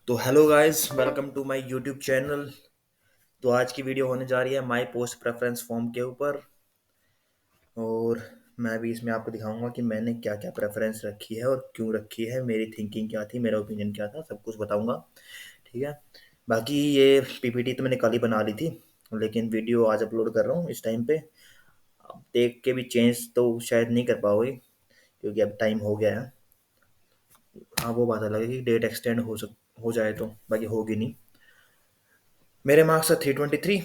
तो hello guys, welcome to my YouTube channel. तो आज की वीडियो होने जा रही है माय पोस्ट प्रेफरेंस फॉर्म के ऊपर। और मैं भी इसमें आपको दिखाऊंगा कि मैंने क्या क्या प्रेफरेंस रखी है और क्यों रखी है, मेरी थिंकिंग क्या थी, मेरा ओपिनियन क्या था, सब कुछ बताऊंगा। ठीक है। बाकी ये पीपीटी तो मैंने कल ही बना ली थी, लेकिन वीडियो आज अपलोड कर रहा हूँ इस टाइम पे। अब देख के भी चेंज तो शायद नहीं कर पाओगे, क्योंकि अब टाइम हो गया है। हाँ, वो बात अलग है कि डेट एक्सटेंड हो जाए तो, बाकी होगी नहीं। मेरे मार्क्स है 323।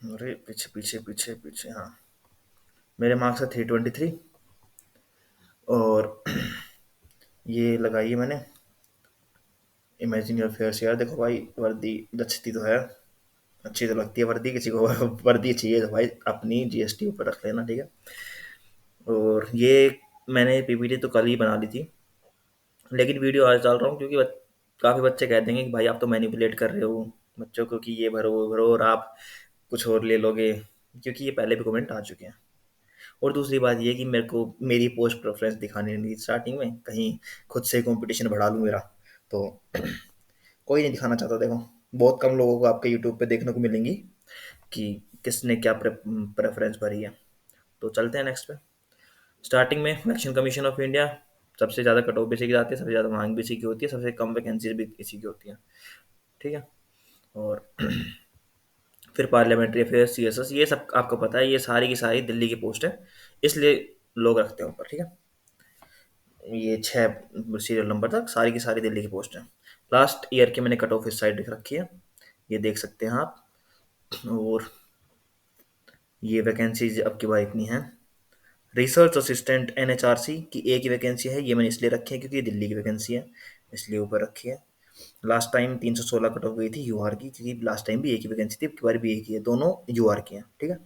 अरे पीछे पीछे पीछे पीछे, हाँ। मेरे मार्क्स है 323। और ये लगाई है मैंने इमेजिन योर फेयर्स। यार देखो भाई, वर्दी जचती तो है, अच्छी तो लगती है वर्दी किसी को। वर्दी चाहिए तो भाई अपनी जीएसटी ऊपर रख लेना, ठीक है। और ये मैंने पीपीटी तो कल ही बना ली थी, लेकिन वीडियो आज डाल रहा हूँ क्योंकि काफ़ी बच्चे कह देंगे कि भाई आप तो मैनिपुलेट कर रहे हो बच्चों को कि ये भरो वो भरो, और आप कुछ और ले लोगे, क्योंकि ये पहले भी कमेंट आ चुके हैं। और दूसरी बात ये कि मेरे को मेरी पोस्ट प्रेफरेंस दिखानी नहीं थी स्टार्टिंग में, कहीं खुद से कंपटीशन बढ़ा लूँ मेरा। तो कोई नहीं दिखाना चाहता। देखो, बहुत कम लोगों को आपके यूट्यूब पे देखने को मिलेंगी कि किसने क्या प्रेफरेंस भरी है। तो चलते हैं नेक्स्ट पे। स्टार्टिंग में इलेक्शन कमीशन ऑफ इंडिया। सबसे ज़्यादा कट ऑफ भी इसी की जाती है, सबसे ज़्यादा मांग भी इसी की होती है, सबसे कम वैकेंसीज भी इसी की होती हैं। ठीक है। और फिर पार्लियामेंट्री अफेयर्स, सीएसएस, ये सब आपको पता है, ये सारी की सारी दिल्ली की पोस्ट है, इसलिए लोग रखते हैं ऊपर। ठीक है। ये 6 सीरियल नंबर तक सारी की सारी दिल्ली की पोस्ट है। लास्ट ईयर की मैंने कट ऑफ इस साइड लिख रखी है, ये देख सकते हैं आप। और ये वैकेंसीज अब की बार इतनी हैं। रिसर्च असिस्टेंट एनएचआरसी की एक ही वैकेंसी है, ये मैंने इसलिए रखी है क्योंकि ये दिल्ली की वैकेंसी है, इसलिए ऊपर रखी है। लास्ट टाइम 316 कट ऑफ गई थी यूआर की, क्योंकि लास्ट टाइम भी एक ही वैकेंसी थी, अब की बार भी एक ही है, दोनों यूआर की हैं। ठीक है।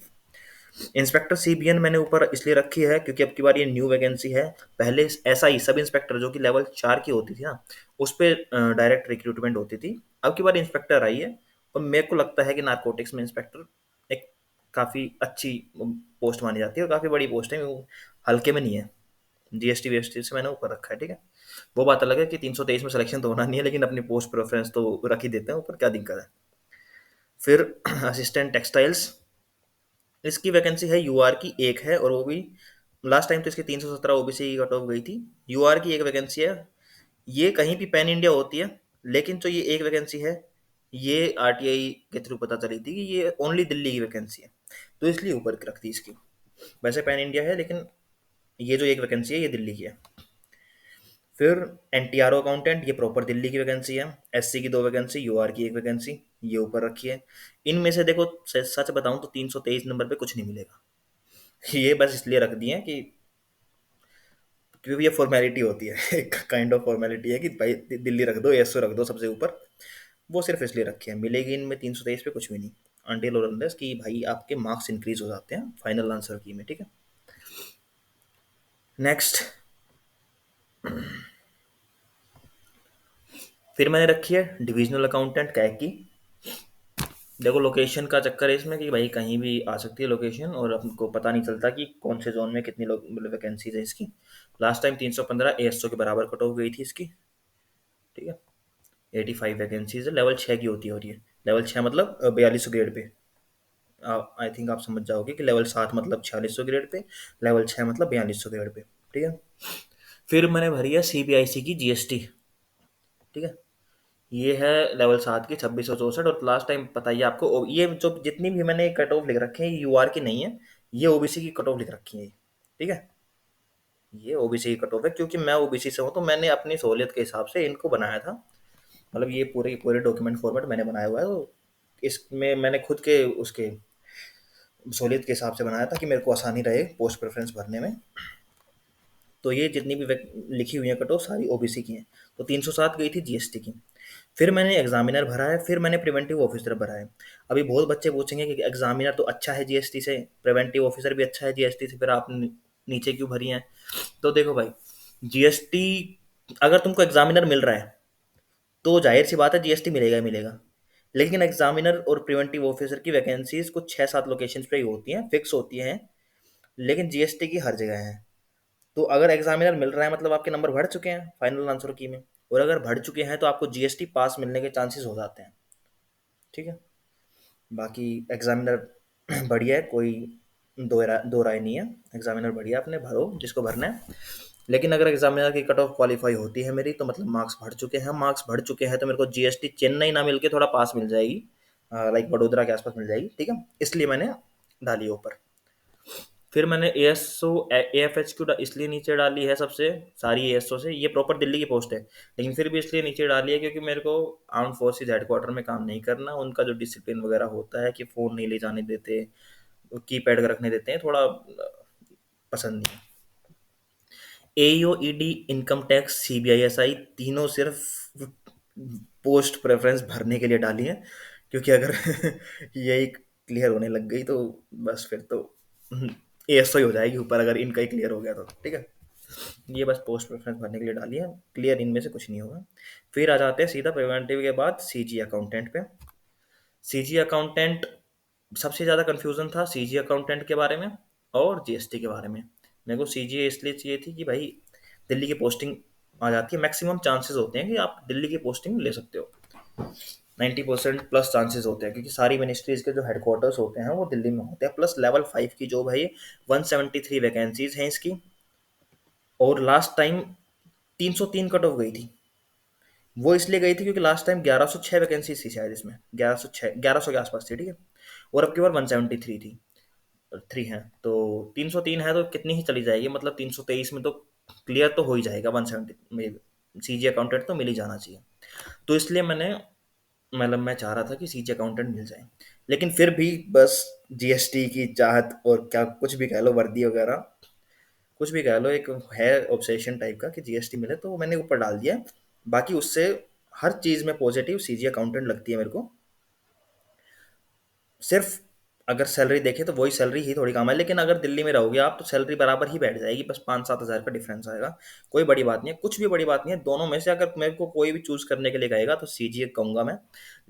इंस्पेक्टर सीबीएन मैंने ऊपर इसलिए रखी है क्योंकि अब की बार ये न्यू वैकेंसी है। पहले एसआई सब इंस्पेक्टर जो कि लेवल 4 की होती थी ना, उस पे डायरेक्ट रिक्रूटमेंट होती थी। अब की बार इंस्पेक्टर आई है, और मेरे को लगता है कि नारकोटिक्स में इंस्पेक्टर एक काफ़ी अच्छी पोस्ट मानी जाती है, और काफ़ी बड़ी पोस्ट है, वो हल्के में नहीं है। जीएसटी वीएसटी से मैंने ऊपर रखा है। ठीक है। वो बात अलग है कि 323 में सिलेक्शन तो होना नहीं है, लेकिन अपनी पोस्ट प्रेफरेंस तो रख ही देते हैं ऊपर, क्या दिक्कत है। फिर असिस्टेंट टेक्सटाइल्स, इसकी वैकेंसी है यूआर की एक है, और वो भी लास्ट टाइम तो इसकी 317 ओबीसी की कट ऑफ गई थी। यूआर की एक वैकेंसी है, ये कहीं भी पैन इंडिया होती है, लेकिन जो ये एक वैकेंसी है, ये आरटीआई के थ्रू पता चली थी कि ये ओनली दिल्ली की वैकेंसी है, तो इसलिए ऊपर रख दी इसकी। वैसे पैन इंडिया है, लेकिन ये जो एक वैकेंसी है ये दिल्ली की है। फिर एनटीआरओ अकाउंटेंट, ये प्रॉपर दिल्ली की वैकेंसी है। एससी की दो वैकेंसी, यूआर की एक वैकेंसी, ये ऊपर रखी है। इनमें से देखो, सच बताऊं तो 323 नंबर पे कुछ नहीं मिलेगा। ये बस इसलिए रख दिए हैं कि क्योंकि ये फॉर्मेलिटी होती है। एक काइंड ऑफ फॉर्मेलिटी है कि भाई दिल्ली रख दो, एसओ रख दो सबसे ऊपर। वो सिर्फ इसलिए रखे हैं, मिलेगी इनमें 323 पे कुछ भी नहीं। अनटिल और अनलेस कि भाई आपके मार्क्स इंक्रीज हो जाते हैं फाइनल आंसर की में। ठीक है। नेक्स्ट, फिर मैंने रखी है डिविजनल अकाउंटेंट कैग की। देखो, लोकेशन का चक्कर है इसमें कि भाई कहीं भी आ सकती है लोकेशन, और हमको पता नहीं चलता कि कौन से जोन में कितनी लोग मतलब वैकेंसीज है इसकी। लास्ट टाइम 315 एएसओ के बराबर कट ऑफ गई थी इसकी। ठीक है। 85 वैकेंसीज है, लेवल 6 की होती है, और ये लेवल 6 मतलब 4200 ग्रेड पे। आई थिंक आप समझ जाओगे कि लेवल 7 मतलब 4600 ग्रेड पे, लेवल 6 मतलब 4200 ग्रेड पे। ठीक है। फिर मैंने भरी है सीबीआईसी की जीएसटी। ठीक है। ये है लेवल 7 की 2664। और लास्ट टाइम पता ही है आपको, ये जो जितनी भी मैंने कट ऑफ लिख रखे हैं, ये यूआर की नहीं है, ये ओबीसी की कट ऑफ लिख रखी है। ठीक है। ये ओबीसी की कट ऑफ है, क्योंकि मैं ओबीसी से हूँ, तो मैंने अपनी सहूलियत के हिसाब से इनको बनाया था। मतलब ये पूरे पूरे डॉक्यूमेंट फॉर्मेट मैंने बनाया हुआ है, तो इसमें मैंने खुद के उसके सहूलियत के हिसाब से बनाया था कि मेरे को आसानी रहे पोस्ट प्रेफरेंस भरने में। तो ये जितनी भी लिखी हुई है कट ऑफ सारी ओबीसी की हैं। तो 307 गई थी जीएसटी की। फिर मैंने एग्जामिनर भरा है, फिर मैंने प्रिवेंटिव ऑफिसर भरा है। अभी बहुत बच्चे पूछेंगे कि एग्जामिनर तो अच्छा है जीएसटी से, प्रिवेंटिव ऑफिसर भी अच्छा है जीएसटी से, फिर आप नीचे क्यों भरी हैं। तो देखो भाई, जीएसटी अगर तुमको एग्जामिनर मिल रहा है तो जाहिर सी बात है जीएसटी मिलेगा ही मिलेगा। लेकिन एग्जामिनर और प्रिवेंटिव ऑफिसर की वैकेंसीज कुछ 6-7 लोकेशन पे ही होती हैं, फिक्स होती हैं, लेकिन जीएसटी की हर जगह है। तो अगर एग्जामिनर मिल रहा है मतलब आपके नंबर बढ़ चुके हैं फाइनल आंसर की में। और अगर बढ़ चुके हैं तो आपको जीएसटी पास मिलने के चांसेस हो जाते हैं। ठीक है। बाकी एग्जामिनर बढ़िया है, कोई दो राय नहीं है। एग्जामिनर बढ़िया, अपने भरो जिसको भरना है। लेकिन अगर एग्जामिनर की कट ऑफ क्वालिफाई होती है मेरी, तो मतलब मार्क्स बढ़ चुके हैं, मार्क्स बढ़ चुके हैं, तो मेरे को जीएसटी चेन्नई ना मिलके थोड़ा पास मिल जाएगी, लाइक वडोदरा के आसपास मिल जाएगी। ठीक है, इसलिए मैंने डाली ऊपर। फिर मैंने एएसओ एएफएचक्यू इसलिए नीचे डाली है सबसे सारी एएसओ से। ये प्रॉपर दिल्ली की पोस्ट है, लेकिन फिर भी इसलिए नीचे डाली है क्योंकि मेरे को आर्म फोर्सेज हेडक्वार्टर में काम नहीं करना। उनका जो डिसिप्लिन वगैरह होता है कि फ़ोन नहीं ले जाने देते, कीपैड रखने देते हैं, थोड़ा पसंद नहीं है। एईओ, ईडी, इनकम टैक्स, सीबीआईएसआई तीनों सिर्फ पोस्ट प्रेफरेंस भरने के लिए डाली है, क्योंकि अगर यही क्लियर होने लग गई तो बस फिर तो एएसओ ही हो जाएगी ऊपर, अगर इनका ही क्लियर हो गया तो। ठीक है, ये बस पोस्ट प्रेफरेंस भरने के लिए डाली है, क्लियर इनमें से कुछ नहीं होगा। फिर आ जाते हैं सीधा प्रिवेंटिव के बाद सीजी अकाउंटेंट पे। सीजी अकाउंटेंट सबसे ज़्यादा कन्फ्यूज़न था सीजी अकाउंटेंट के बारे में और जीएसटी के बारे में। मेरे को सीजी इसलिए चाहिए थी कि भाई दिल्ली की पोस्टिंग आ जाती है, मैक्सिमम चांसेस होते हैं कि आप दिल्ली की पोस्टिंग ले सकते हो। 90% प्लस चांसेस होते हैं, क्योंकि सारी मिनिस्ट्रीज के जो हेडक्वार्टर्स होते हैं वो दिल्ली में होते हैं। प्लस लेवल 5 की जॉब है ये, 173 वैकेंसीज हैं इसकी। और लास्ट टाइम 303 कट ऑफ गई थी। वो इसलिए गई थी क्योंकि लास्ट टाइम 1106 वैकेंसी थी शायद इसमें, 1106 1100 के आसपास थी। ठीक है, और अब की बार 173 थी, 3 है तो 303 है तो कितनी ही चली जाएगी, मतलब 323 में तो क्लियर तो हो ही जाएगा। 170 में सीजी अकाउंटेंट तो मिल ही जाना चाहिए। तो इसलिए मैंने मतलब मैं चाह रहा था कि सीजी अकाउंटेंट मिल जाए। लेकिन फिर भी बस जीएसटी की चाहत, और क्या कुछ भी कह लो, वर्दी वगैरह कुछ भी कह लो, एक है ऑब्सेशन टाइप का कि जीएसटी मिले, तो मैंने ऊपर डाल दिया। बाकी उससे हर चीज़ में पॉजिटिव सीजी अकाउंटेंट लगती है मेरे को। सिर्फ अगर सैलरी देखें तो वही सैलरी ही थोड़ी कम है, लेकिन अगर दिल्ली में रहोगे आप तो सैलरी बराबर ही बैठ जाएगी, बस 5-7 हज़ार का डिफरेंस आएगा। कोई बड़ी बात नहीं है, कुछ भी बड़ी बात नहीं है। दोनों में से अगर मेरे को कोई भी चूज़ करने के लिए कहेगा तो सीजीए कहूँगा मैं।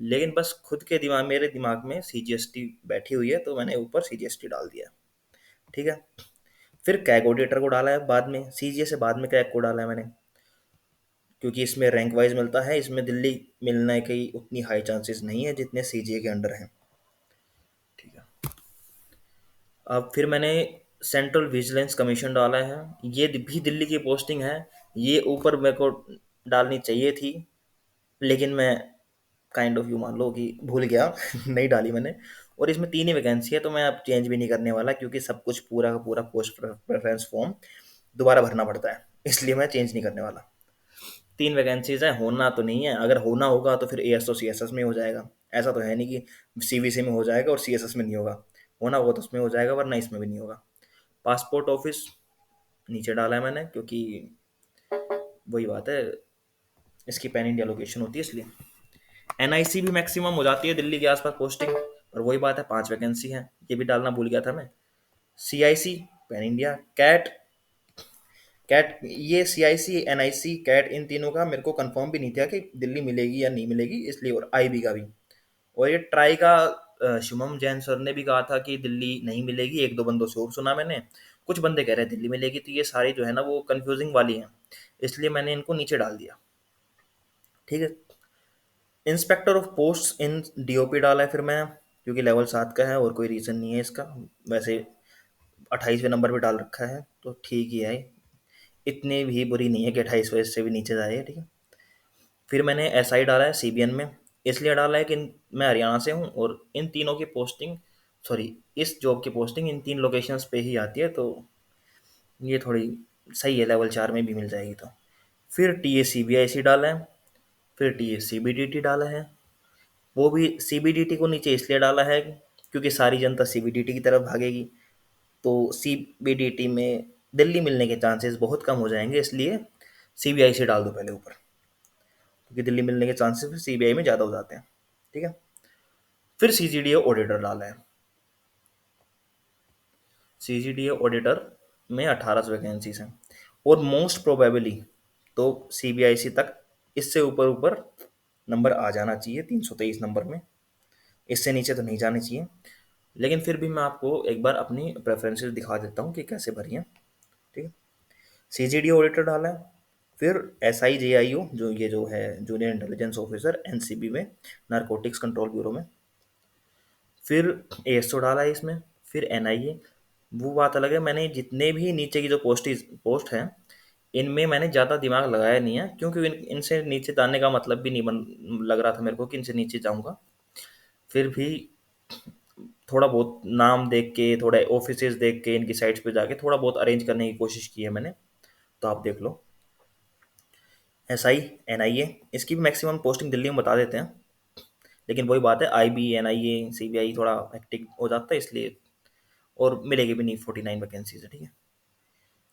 लेकिन बस खुद के दिमाग, मेरे दिमाग में सीजीएसटी बैठी हुई है, तो मैंने ऊपर सीजीएसटी डाल दिया। ठीक है। फिर कैग ऑडिटर को डाला है बाद में, सीजीए से बाद में कैग को डाला है मैंने, क्योंकि इसमें रैंक वाइज मिलता है। इसमें दिल्ली मिलने की उतनी हाई चांसेस नहीं है जितने सीजीए के अंडर हैं। ठीक है। अब फिर मैंने सेंट्रल विजिलेंस कमीशन डाला है, ये भी दिल्ली की पोस्टिंग है। ये ऊपर मेरे को डालनी चाहिए थी, लेकिन मैं काइंड ऑफ यू मान लो कि भूल गया नहीं डाली मैंने। और इसमें 3 ही वैकेंसी है, तो मैं अब चेंज भी नहीं करने वाला, क्योंकि सब कुछ पूरा का पूरा पोस्ट प्रेफरेंस फॉर्म दोबारा भरना पड़ता है, इसलिए मैं चेंज नहीं करने वाला। 3 वैकेंसीज है, होना तो नहीं है। अगर होना होगा तो फिर एएसओ सीएसएस में हो जाएगा। ऐसा तो है नहीं कि सीवीसी में हो जाएगा और सीएसएस में नहीं होगा। होना होगा तो उसमें हो जाएगा, वरना इसमें भी नहीं होगा। पासपोर्ट ऑफिस नीचे डाला है मैंने, क्योंकि वही बात है, इसकी पैन इंडिया लोकेशन होती है इसलिए। एनआईसी भी मैक्सिमम हो जाती है दिल्ली के आसपास पोस्टिंग, और वही बात है, 5 वैकेंसी है, ये भी डालना भूल गया था मैं। CIC, pan India, CAT. CAT ये सीआईसी, एनआईसी, कैट, इन तीनों का मेरे को कंफर्म भी नहीं था कि दिल्ली मिलेगी या नहीं मिलेगी, इसलिए। और आईबी का भी। और ये ट्राई का शुभम जैन सर ने भी कहा था कि दिल्ली नहीं मिलेगी, एक दो बंदों से और सुना मैंने। कुछ बंदे कह रहे हैं दिल्ली मिलेगी, तो ये सारी जो है ना वो कंफ्यूजिंग वाली हैं, इसलिए मैंने इनको नीचे डाल दिया। ठीक है। Inspector of post in DOP डाला है फिर मैं, क्योंकि लेवल 7 का है और कोई रीज़न नहीं है इसका। वैसे 28वें नंबर पे डाल रखा है तो ठीक ही है, इतनी भी बुरी नहीं है कि 28वें से भी नीचे जाए। ठीक है। फिर मैंने एसआई डाला है सीबीएन में, इसलिए डाला है कि मैं हरियाणा से हूँ और इन तीनों की पोस्टिंग, सॉरी, इस जॉब की पोस्टिंग इन 3 लोकेशंस पे ही आती है, तो ये थोड़ी सही है, लेवल 4 में भी मिल जाएगी तो। फिर T A C B I सी डाला है, फिर T A C B D T डाला है। वो भी सी बी डी टी को नीचे इसलिए डाला है क्योंकि सारी जनता सी बी डी टी की तरफ भागेगी, तो सी बी डी टी में दिल्ली मिलने के चांसेस बहुत कम हो जाएंगे, इसलिए सी बी आई सी डाल दो पहले ऊपर, क्योंकि दिल्ली मिलने के चांसेस सी बी आई में ज़्यादा हो जाते हैं। ठीक है। फिर सी जी डी ए ऑडिटर डाला है। सी जी डी ए ऑडिटर में 18 वैकेंसीज हैं, और मोस्ट प्रोबेबली तो सी बी आई सी तक इससे ऊपर ऊपर नंबर आ जाना चाहिए, 323 नंबर में। इससे नीचे तो नहीं जाने चाहिए। लेकिन फिर भी मैं आपको एक बार अपनी प्रेफरेंसेस दिखा देता हूँ कि कैसे भरी हैं। ठीक है। सी जी डी ऑडिटर डाला है, फिर SIJIO जो ये जो है जूनियर इंटेलिजेंस ऑफिसर एनसीबी में, नारकोटिक्स कंट्रोल ब्यूरो में। फिर ASO डाला है इसमें। फिर NIA। वो बात अलग है, मैंने जितने भी नीचे की जो पोस्ट हैं इनमें मैंने ज़्यादा दिमाग लगाया नहीं है, क्योंकि इनसे नीचे जाने का मतलब भी नहीं बन लग रहा था मेरे को कि इनसे नीचे जाऊंगा। फिर भी थोड़ा बहुत नाम देख के, थोड़े ऑफिसेज देख के, इनकी साइट्स पे जाके थोड़ा बहुत अरेंज करने की कोशिश की है मैंने। तो आप देख लो। SI NIA, इसकी भी मैक्सिमम पोस्टिंग दिल्ली में बता देते हैं, लेकिन वही बात है, IB NIA CBI थोड़ा हेक्टिक हो जाता है इसलिए। और मिलेगी भी नहीं, 49 वैकेंसीज है, ठीक है।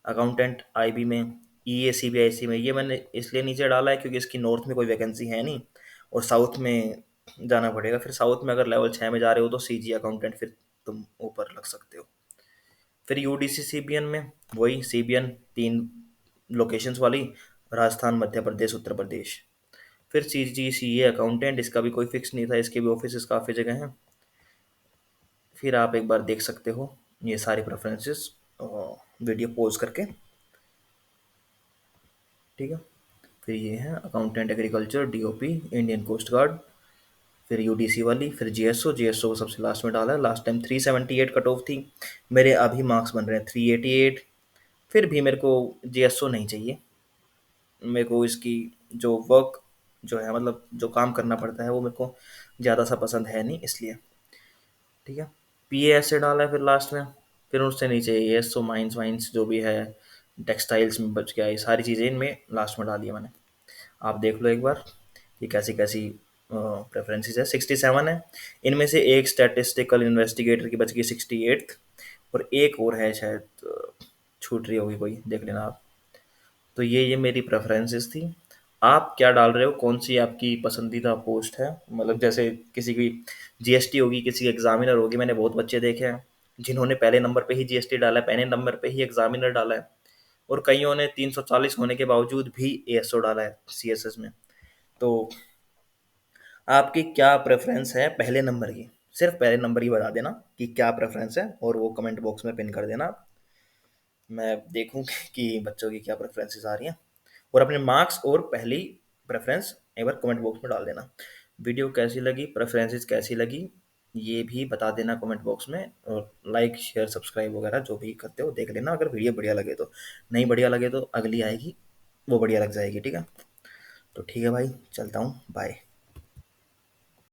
अकाउंटेंट IB में, EA CBIC में, ये मैंने इसलिए नीचे डाला है क्योंकि इसकी नॉर्थ में कोई वैकेंसी है नहीं, और साउथ में जाना पड़ेगा। फिर साउथ में अगर लेवल 6 में जा रहे हो तो CG अकाउंटेंट, फिर तुम ऊपर लग सकते हो। फिर UDC CBN में, वही CBN 3 लोकेशंस वाली, राजस्थान, मध्य प्रदेश, उत्तर प्रदेश। फिर CGCA अकाउंटेंट, इसका भी कोई फिक्स नहीं था, इसके भी ऑफिस काफ़ी जगह हैं। फिर आप एक बार देख सकते हो ये सारी प्रेफरेंसेस, वीडियो पॉज करके, ठीक है। फिर ये है accountant agriculture, DOP, Indian coast guard. फिर UDC वाली, फिर GSO को सबसे लास्ट में डाला है। लास्ट टाइम 378 कट ऑफ थी, मेरे अभी मार्क्स बन रहे हैं 388। फिर भी मेरे को GSO नहीं चाहिए, मेरे को इसकी जो वर्क जो है, मतलब जो काम करना पड़ता है, वो मेरे को ज़्यादा सा पसंद है नहीं, इसलिए, ठीक है। PA से डाला है फिर लास्ट में। फिर उससे नीचे ASO माइंस वाइंस जो भी है, टेक्सटाइल्स में बच गया, ये सारी चीज़ें इनमें लास्ट में डाली है मैंने। आप देख लो एक बार कि कैसी कैसी प्रेफरेंसेस है। 67 है, इनमें से एक स्टैटिस्टिकल इन्वेस्टिगेटर की बच गई 68th, और एक और है शायद, छूट रही होगी कोई, देख लेना आप। तो ये मेरी प्रेफरेंसेस थी। आप क्या डाल रहे हो, कौन सी आपकी पसंदीदा पोस्ट है? मतलब जैसे किसी की GST होगी, किसी की एग्जामिनर होगी, मैंने बहुत बच्चे देखे हैं जिन्होंने पहले नंबर पे ही GST डाला है, पहले नंबर पे ही एग्जामिनर डाला है, और कईयों ने 340 होने के बावजूद भी ASO डाला है CSS में। तो आपकी क्या प्रेफरेंस है पहले नंबर की? सिर्फ पहले नंबर की बता देना कि क्या प्रेफरेंस है, और वो कमेंट बॉक्स में पिन कर देना। मैं देखूं कि बच्चों की क्या प्रेफरेंसेस आ रही हैं, और अपने मार्क्स और पहली प्रेफरेंस एक बार कमेंट बॉक्स में डाल देना। वीडियो कैसी लगी, प्रेफरेंसेस कैसी लगी, ये भी बता देना कमेंट बॉक्स में। और लाइक शेयर सब्सक्राइब वगैरह जो भी करते हो देख लेना, अगर वीडियो बढ़िया लगे तो। नहीं बढ़िया लगे तो अगली आएगी, वो बढ़िया लग जाएगी, ठीक है। तो ठीक है भाई, चलता हूँ, बाय।